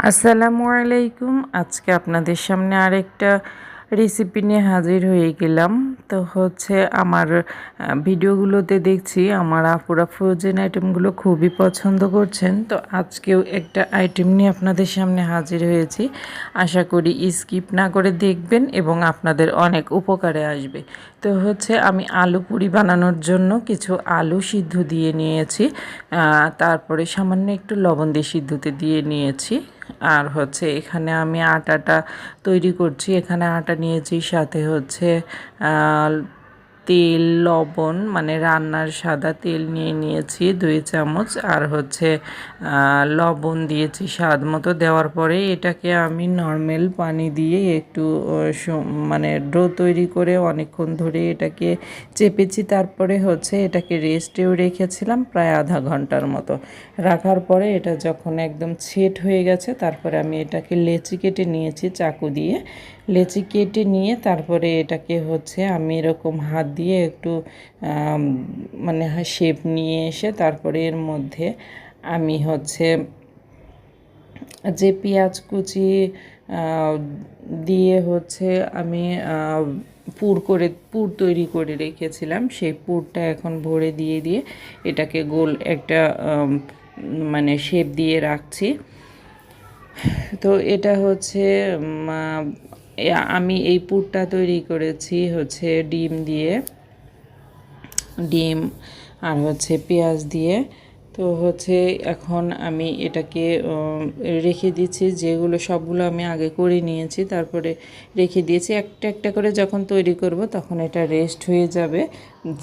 আসসালামু আলাইকুম। আজকে আপনাদের সামনে আরেকটা রেসিপি নিয়ে হাজির হয়ে গেলাম। তো আমার ভিডিওগুলোতে দেখছি আমার আপুরা ফ্রোজেন আইটেমগুলো খুবই পছন্দ করছেন। তো আজকেও একটা আইটেম নিয়ে আপনাদের সামনে হাজির হয়েছি। আশা করি স্কিপ না করে দেখবেন এবং আপনাদের অনেক উপকারে আসবে। তো আমি আলু পুরি বানানোর জন্য কিছু আলু সিদ্ধ দিয়ে নিয়েছি, তারপরে সামান্য একটু লবণ দিয়ে সিদ্ধতে দিয়ে নিয়েছি। আর এখানে আমি আটাটা তৈরি করছি। এখানে আটা নিয়েছি, সাথে তেল, লবণ মানে রান্নার সাদা তেল নিয়েছি 2 চামচ, আর লবণ দিয়েছি স্বাদ মতো। দেওয়ার পরে এটাকে আমি নর্মাল পানি দিয়ে একটু মানে ডো তৈরি করে অনেকক্ষণ ধরে এটাকে চেপেছি। তারপরে এটাকে রেস্টেও রেখেছিলাম প্রায় আধা ঘন্টার মতো। রাখার পরে এটা যখন একদম সেট হয়ে গেছে, তারপরে আমি এটাকে লেচি কেটে নিয়েছি চাকু দিয়ে। লেচি কেটে নিয়ে তারপরে এটাকে আমি এরকম হাত দিয়ে একটু মানে শেপ নিয়ে এসে তারপরে এর মধ্যে আমি যে পেঁয়াজ কুচি দিয়ে আমি পুর তৈরি করে রেখেছিলাম, সেই পুরটা এখন ভরে দিয়ে এটাকে গোল একটা মানে শেপ দিয়ে রাখছি। তো এটা আমি এই পুরটা তৈরি করেছি ডিম আর পেঁয়াজ দিয়ে। তো এখন আমি এটাকে রেখে দিচ্ছি। সবগুলো আমি আগে করে নিয়েছি, তারপরে রেখে দিয়েছি। একটা একটা করে যখন তৈরি করব তখন এটা রেস্ট হয়ে যাবে,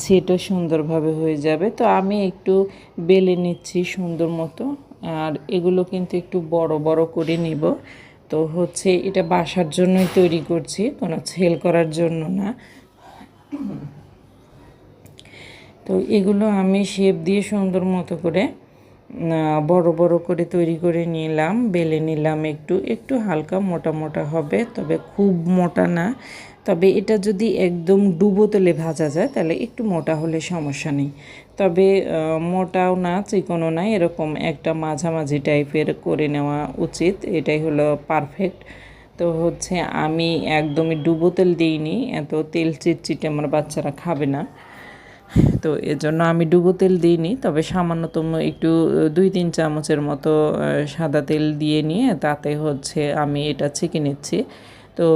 সেটা সুন্দরভাবে হয়ে যাবে। তো আমি একটু বেলে নিচ্ছি সুন্দর মতো, আর এগুলো কিন্তু একটু বড় বড় করে নিব। তো এটা বাসার জন্যই তৈরি করছি, কোনো সেল করার জন্য না। তো এগুলো আমি শেপ দিয়ে সুন্দর মতো করে বড় বড় করে তৈরি করে নিলাম, বেলে নিলাম। একটু একটু হালকা মোটা মোটা হবে, তবে খুব মোটা না। তবে এটা যদি একদম ডুবো তেলে ভাজা যায় তাহলে একটু মোটা হলে সমস্যা নেই। তবে মোটাও না চিকনও না, এরকম একটা মাঝামাঝি টাইপের করে নেওয়া উচিত। এটাই হলো পারফেক্ট। তো আমি একদমই ডুবো তেল দিইনি, এত তেল চিটচিটে আমার বাচ্চারা খাবে না। তো এজন্য আমি ডুবো তেল দিইনি, তবে সামান্যতম একটু 2-3 চামচের মতো সাদা তেল দিয়ে নিয়ে তাতে আমি এটা ছেঁকে নিচ্ছি। তো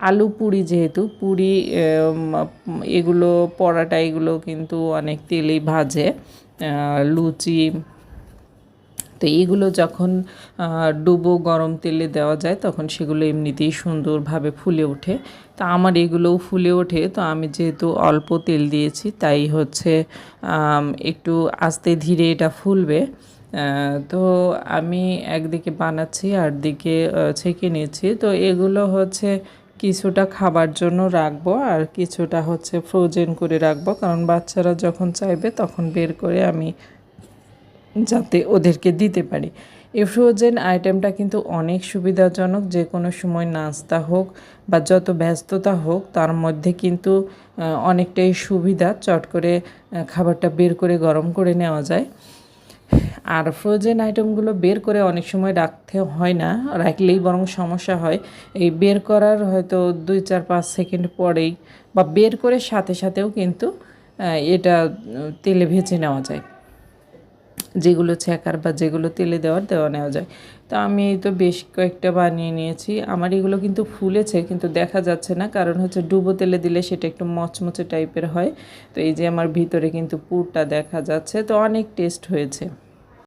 আলু পুরি, যেহেতু পুরি এগুলো পরাটা এগুলো কিন্তু অনেক তেলেই ভাজে, লুচি। তো এইগুলো যখন ডুবো গরম তেলে দেওয়া যায় তখন সেগুলো এমনিতেই সুন্দরভাবে ফুলে ওঠে। তো আমার এগুলোও ফুলে ওঠে। তো আমি যেহেতু অল্প তেল দিয়েছি তাই একটু আস্তে ধীরে এটা ফুলবে। তো আমি একদিকে বানাচ্ছি আর দিকে ছেঁকে নিচ্ছি। তো এগুলো কিছুটা খাবার জন্য রাখবো আর কিছুটা ফ্রোজেন করে রাখবো, কারণ বাচ্চারা যখন চাইবে তখন বের করে আমি যাতে ওদেরকে দিতে পারি। এই ফ্রোজেন আইটেমটা কিন্তু অনেক সুবিধাজনক। যে কোনো সময় নাস্তা হোক বা যত ব্যস্ততা হোক, তার মধ্যে কিন্তু অনেকটাই সুবিধা। চট করে খাবারটা বের করে গরম করে নেওয়া যায়। আর ফ্রোজেন আইটেমগুলো বের করে অনেক সময় রাখতে হয় না, রাখলেই বরং সমস্যা হয়। এই বের করার হয়তো 2-4-5 সেকেন্ড পরেই বা বের করে সাথে সাথেও কিন্তু এটা তেলে ভেজে নেওয়া যায়, যেগুলো ছ্যাঁকার বা যেগুলো তেলে দেওয়া নেওয়া যায়। তো আমি তো বেশ কয়েকটা বানিয়ে নিয়েছি। আমার এগুলো কিন্তু ফুলেছে, কিন্তু দেখা যাচ্ছে না, কারণ ডুবো তেলে দিলে সেটা একটু মচমচে টাইপের হয়। তো এই যে আমার ভিতরে কিন্তু পুরটা দেখা যাচ্ছে। তো অনেক টেস্ট হয়েছে।